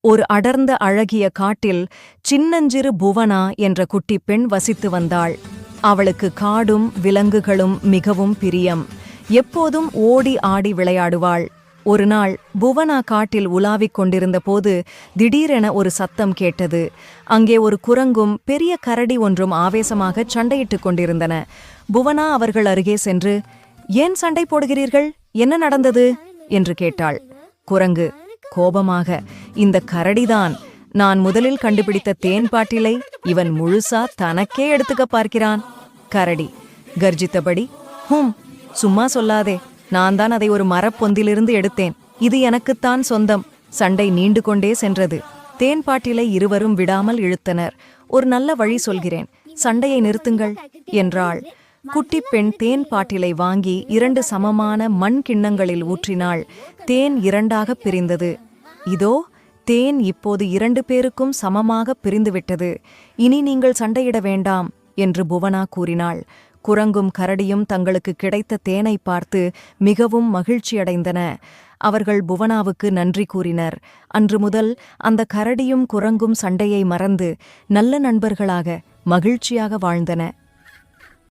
ஒரு அடர்ந்த அழகிய காட்டில் சின்னஞ்சிறு புவனா என்ற குட்டிப் பெண் வசித்து வந்தாள். அவளுக்கு காடும் விலங்குகளும் மிகவும் பிரியம். எப்போதும் ஓடி ஆடி விளையாடுவாள். ஒரு நாள் புவனா காட்டில் உலாவிக் கொண்டிருந்த போது திடீரென ஒரு சத்தம் கேட்டது. அங்கே ஒரு குரங்கும் பெரிய கரடி ஒன்றும் ஆவேசமாகச் சண்டையிட்டுக் கொண்டிருந்தன. புவனா அவர்கள் அருகே சென்று, "ஏன் சண்டை போடுகிறீர்கள்? என்ன நடந்தது?" என்று கேட்டாள். குரங்கு கோபமாக, "இந்த கரடிதான் நான் முதலில் கண்டுபிடித்த தேன் பாட்டிலை இவன் முழுசா தனக்கே எடுத்துக்க பார்க்கிறான்." கரடி கர்ஜித்தபடி, சும்மா சொல்லாதே, நான் தான் அதை ஒரு மரப்பொந்திலிருந்து எடுத்தேன். இது எனக்குத்தான் சொந்தம்." சண்டை நீண்டு கொண்டே சென்றது. தேன் பாட்டிலை இருவரும் விடாமல் இழுத்தனர். "ஒரு நல்ல வழி சொல்கிறேன், சண்டையை நிறுத்துங்கள்" என்றாள். குட்டிப் பெண் தேன் பாட்டிலை வாங்கி 2 சமமான மண் கிண்ணங்களில் ஊற்றினாள். தேன் 2ஆக பிரிந்தது. "இதோ தேன் இப்போது 2 பேருக்கும் சமமாக பிரிந்துவிட்டது. இனி நீங்கள் சண்டையிட வேண்டாம்" என்று புவனா கூறினாள். குரங்கும் கரடியும் தங்களுக்கு கிடைத்த தேனை பார்த்து மிகவும் மகிழ்ச்சியடைந்தன. அவர்கள் புவனாவுக்கு நன்றி கூறினர். அன்று முதல் அந்த கரடியும் குரங்கும் சண்டையை மறந்து நல்ல நண்பர்களாக மகிழ்ச்சியாக வாழ்ந்தன.